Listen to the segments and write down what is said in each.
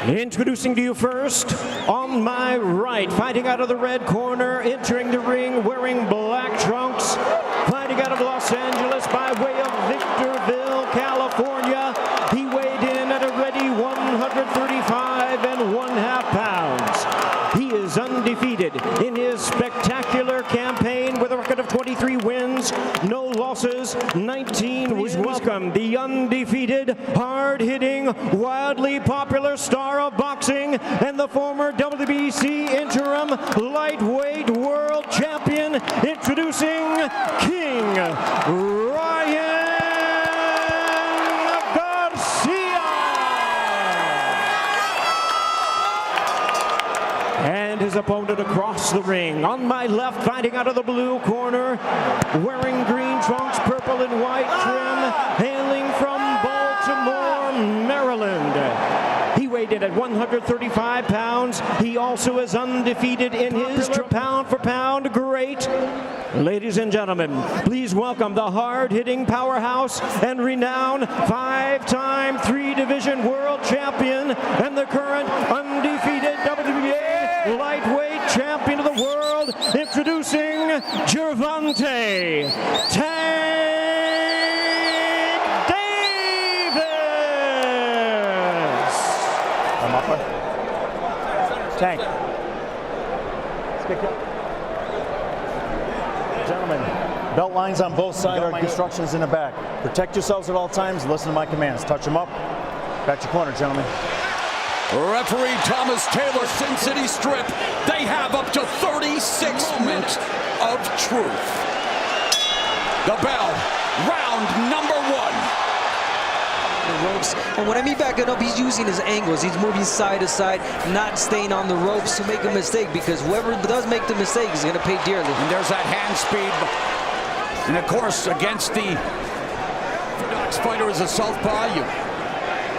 Introducing to you first, on my right, fighting out of the red corner, entering the ring wearing black trunks, fighting out of Los Angeles by way of Victorville, California. He weighed in at a ready 135 1/2 pounds. He is undefeated in his spectacular campaign with a record of 23 wins, no losses, 19 wins. Welcome the undefeated, hard-hitting, wildly popular star of boxing and the former WBC interim lightweight world champion, introducing King Ryan Garcia. And his opponent across the ring. On my left, fighting out of the blue corner, wearing green trunks, purple and white trim, hailing from Baltimore, Maryland. He weighed in at 135 pounds. He also is undefeated in his pound for pound great. Ladies and gentlemen, please welcome the hard-hitting powerhouse and renowned five-time three-division world champion and the current undefeated WBA lightweight champion of the world, introducing Gervonta Davis. I'm up. Tank. Gentlemen, belt lines on both sides, our instructions in the back. Protect yourselves at all times, listen to my commands. Touch them up. Back to corner, gentlemen. Referee Thomas Taylor, Sin City Strip. They have up to 36 minutes of truth. The bell, round number 1. The ropes, and what I mean backing up, he's using his angles. He's moving side to side, not staying on the ropes to make a mistake, because whoever does make the mistake is going to pay dearly. And there's that hand speed. And of course, against the orthodox fighter as a southpaw, you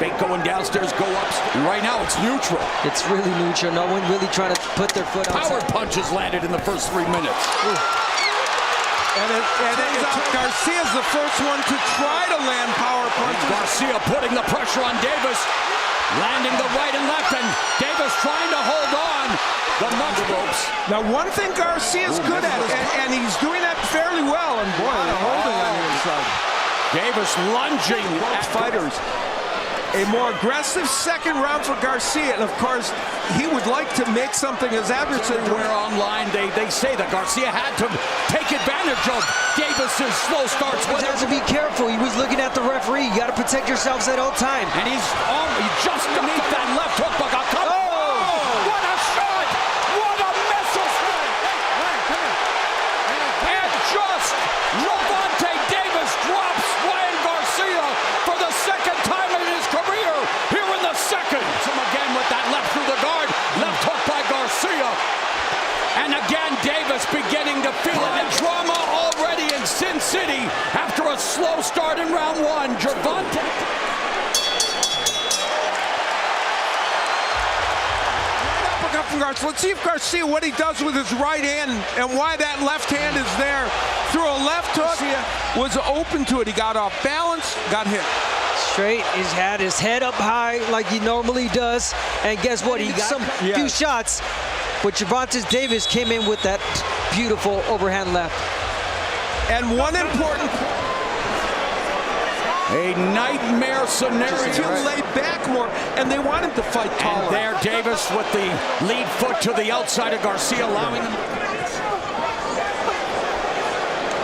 fake going downstairs, go up. And right now, it's neutral. It's really neutral. No one really trying to put their foot out. Power punches landed in the first 3 minutes. Ooh. And Garcia's the first one to try to land power punches. Garcia putting the pressure on Davis, landing the right and left, and Davis trying to hold on the munch ropes. Now, one thing Garcia's good at, and he's doing that fairly well, and boy, they're holding on the inside. Davis lunging at fighters. A more aggressive second round for Garcia, and of course, he would like to make something his adversary. Where online they say that Garcia had to take advantage of Davis's slow starts. He has to be careful. He was looking at the referee. You got to protect yourselves at all times. And he's just beneath that left hook. But what a shot! What a missile strike! And just Gervonta Davis drops Ryan Garcia for the second time in his career here in the second. Him again with that left through the guard. Left hook by Garcia. And again, Davis beginning to feel it. And drama already in Sin City after a slow start in round 1. Gervonta. Let's see if Garcia, what he does with his right hand and why that left hand is there. Through a left hook, was open to it. He got off balance, got hit. Straight, he's had his head up high like he normally does. And guess what? He got some few shots. But Gervonta Davis came in with that beautiful overhand left. And one important a nightmare scenario. To lay back more, and they want him to fight taller. And there, Davis with the lead foot to the outside of Garcia, allowing him.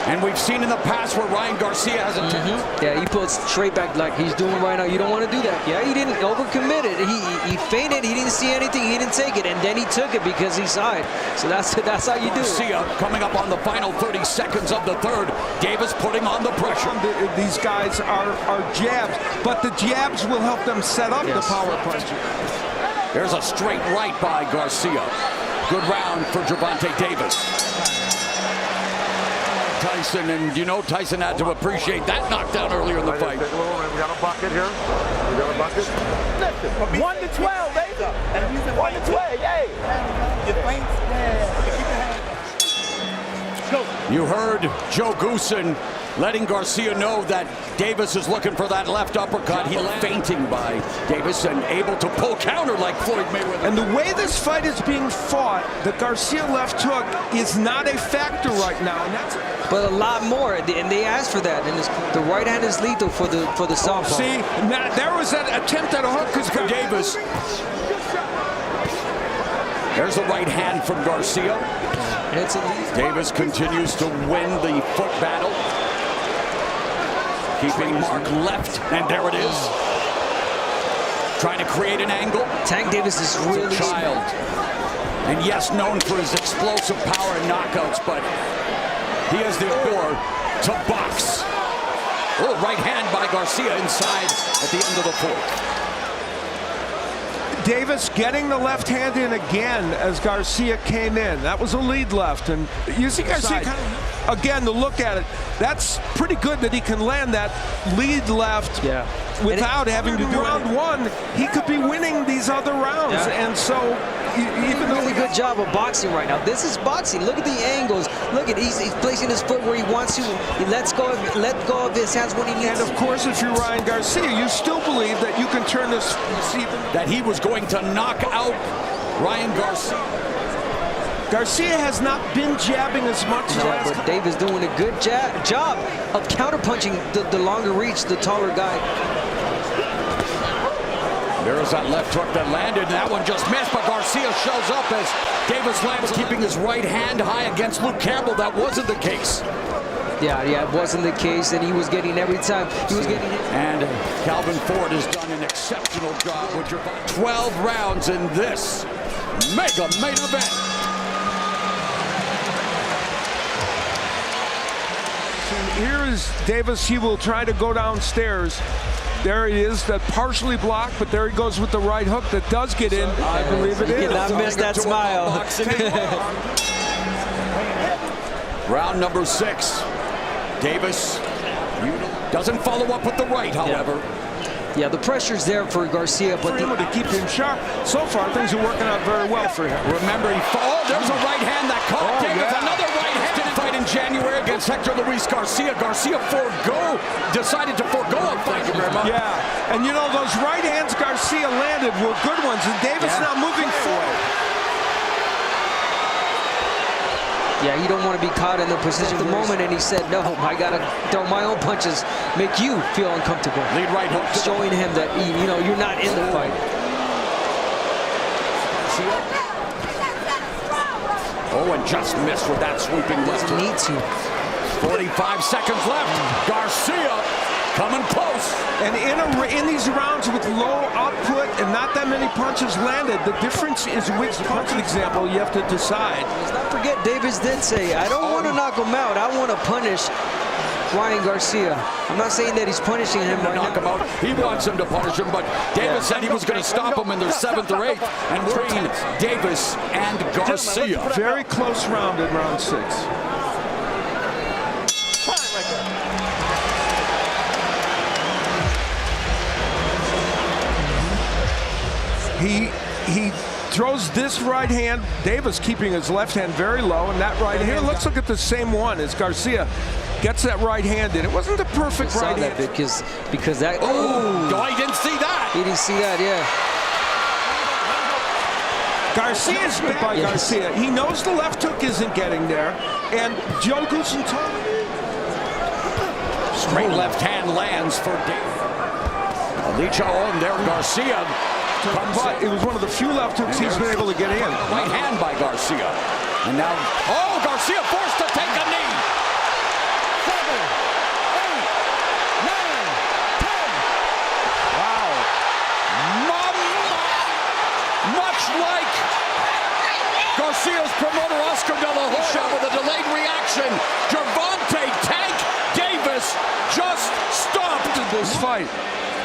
And we've seen in the past where Ryan Garcia has attempted. Yeah, he puts straight back like he's doing right now. You don't want to do that. Yeah, he didn't overcommit it. He feinted. He didn't see anything. He didn't take it, and then he took it because he saw it. So that's how you do it. Garcia coming up on the final 30 seconds of the third. Davis putting on the pressure. These guys are jabs, but the jabs will help them set up the power punch. There's a straight right by Garcia. Good round for Gervonta Davis. Tyson, and you know Tyson had to appreciate that knockdown earlier in the fight. We got a bucket here. We got a bucket. 1 to 12, baby. 1 to 12, yay. You heard Joe Goosen letting Garcia know that Davis is looking for that left uppercut. He fainting by Davis and able to pull counter like Floyd Mayweather. And the way this fight is being fought, the Garcia left hook is not a factor right now. And that's But a lot more, and they asked for that. And the right hand is lethal for the southpaw. see, now, there was that attempt at a hook because Davis. There's the right hand from Garcia. It's a Davis continues to win the foot battle. Keeping Mark left, and there it is. Trying to create an angle. Tank Davis is really Child. And yes, known for his explosive power and knockouts, but he has the ability to box. Oh, right hand by Garcia inside at the end of the fourth. Davis getting the left hand in again as Garcia came in. That was a lead left, and you see Garcia kind of, again, to look at it, that's pretty good that he can land that lead left without having to do round one. He could be winning these other rounds, and so even though really good job of boxing right now. This is boxing. Look at the angles. Look at he's placing his foot where he wants to. He let go of his hands when he needs. And of course, if you're Ryan Garcia, you still believe that you can turn this that he was going to knock out Ryan Garcia. Garcia has not been jabbing as much as last. But Davis doing a good job of counterpunching the longer reach, the taller guy. There's that left hook that landed, and that one just missed, but Garcia shows up as Davis lands, keeping his right hand high against Luke Campbell. That wasn't the case. Yeah, it wasn't the case, and he was getting every time. He was getting it. And Calvin Ford has done an exceptional job with Gervonta. 12 rounds in this mega main event. Here is Davis. He will try to go downstairs. There he is, that partially blocked, but there he goes with the right hook that does get in. I believe it is. You cannot miss that smile. Round number 6. Davis doesn't follow up with the right, however. Yeah, the pressure's there for Garcia, but to keep him sharp. So far, things are working out very well for him. Remember, there's a right hand that caught Davis. Another right hand. Fight in January against Hector Luis Garcia. Garcia decided to forego a fight. Yeah, and you know, those right hands Garcia landed were good ones, and Davis now moving forward. Yeah, you don't want to be caught in the position at the moment, and he said, no, I got to throw my own punches, make you feel uncomfortable. Lead right hook. Showing him that, you're not in the fight. Oh, and just missed with that sweeping left. Doesn't need to. 45 seconds left. Garcia coming close. And in these rounds with low output and not that many punches landed, the difference is which punch example you have to decide. Let's not forget, Davis did say, I don't want to knock him out. I want to punish Ryan Garcia. I'm not saying that he's punishing him to knock him out. He wants him to punish him, but Davis said he was going to stop him in their 7th or 8th and train Davis and Garcia. Very close round in round 6. He throws this right hand. Davis keeping his left hand very low, and that right hand. Let's look at the same one as Garcia gets that right hand in. It wasn't the perfect right hand. Because that. Oh, I didn't see that. He didn't see that, yeah. Garcia's hit by Garcia. He knows the left hook isn't getting there, and Joe Goosen told him. Straight left hand lands for Davis. Alicia on there, Garcia. But it was one of the few left hooks he's been able to get in. Right hand by Garcia. And now, Garcia forced to take a knee. 7, 8, 9, 10. Wow. Much like Garcia's promoter, Oscar De La Hoya, with a delayed reaction, Gervonta Tank Davis just stopped this fight.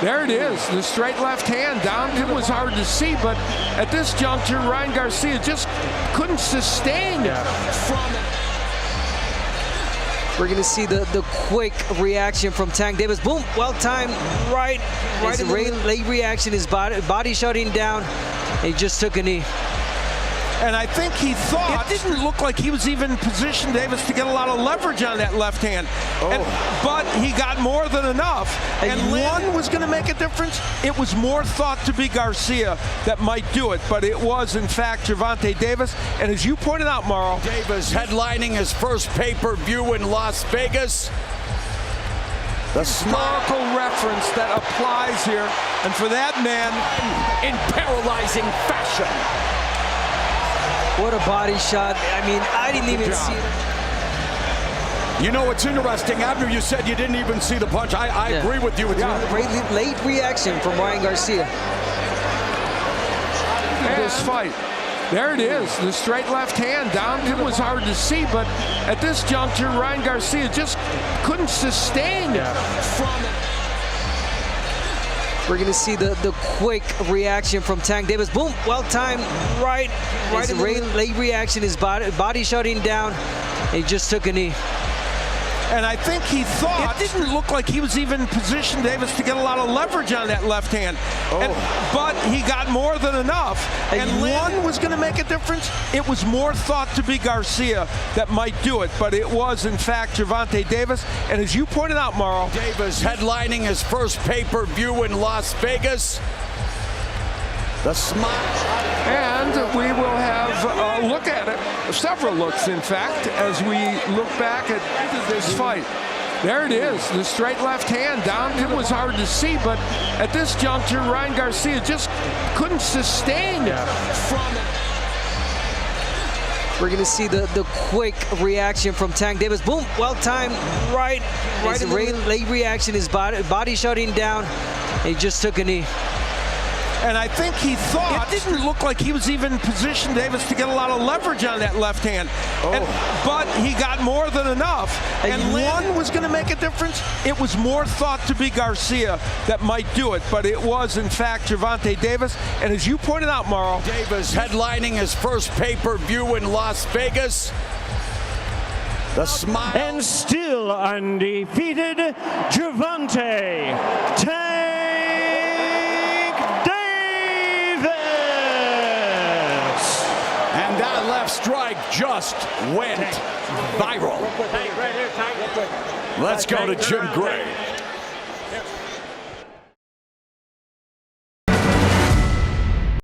There it is, the straight left hand down. It was hard to see, but at this juncture, Ryan Garcia just couldn't sustain from it. We're going to see the quick reaction from Tank Davis. Boom, well timed, right in the late reaction. His body shutting down. He just took a knee. And I think he thought it didn't look like he was even positioned, Davis, to get a lot of leverage on that left hand. But he got more than enough. And one was going to make a difference. It was more thought to be Garcia that might do it, but it was, in fact, Gervonta Davis. And as you pointed out, Mauro, Davis headlining his first pay-per-view in Las Vegas. The historical reference that applies here. And for that man, in paralyzing fashion. What a body shot. I mean, I didn't even see it. You know, it's interesting. Abner, you said you didn't even see the punch. I agree with you. Great late reaction from Ryan Garcia. This fight. There it is, the straight left hand down. It was hard to see, but at this juncture, Ryan Garcia just couldn't sustain from it. We're going to see the quick reaction from Tank Davis. Boom, well-timed, right in the late reaction. His body shutting down. He just took a knee. And I think he thought it didn't look like he was even positioned, Davis, to get a lot of leverage on that left hand. But he got more than enough. And one was going to make a difference. It was more thought to be Garcia that might do it, but it was, in fact, Gervonta Davis. And as you pointed out, Mauro, Davis headlining his first pay-per-view in Las Vegas. The smile. And we will have a look at it, several looks, in fact, as we look back at this fight. There it is, the straight left hand down. It was hard to see, but at this juncture, Ryan Garcia just couldn't sustain from it. We're going to see the quick reaction from Tank Davis. Boom, well-timed, right in the late reaction. His body shutting down. He just took a knee. And I think he thought it didn't look like he was even positioned, Davis, to get a lot of leverage on that left hand. But he got more than enough. And one was going to make a difference. It was more thought to be Garcia that might do it, but it was, in fact, Gervonta Davis. And as you pointed out, Mauro, Davis headlining his first pay-per-view in Las Vegas. The smile. And still undefeated, Gervonta And that left strike just went viral. Let's go to Jim Gray.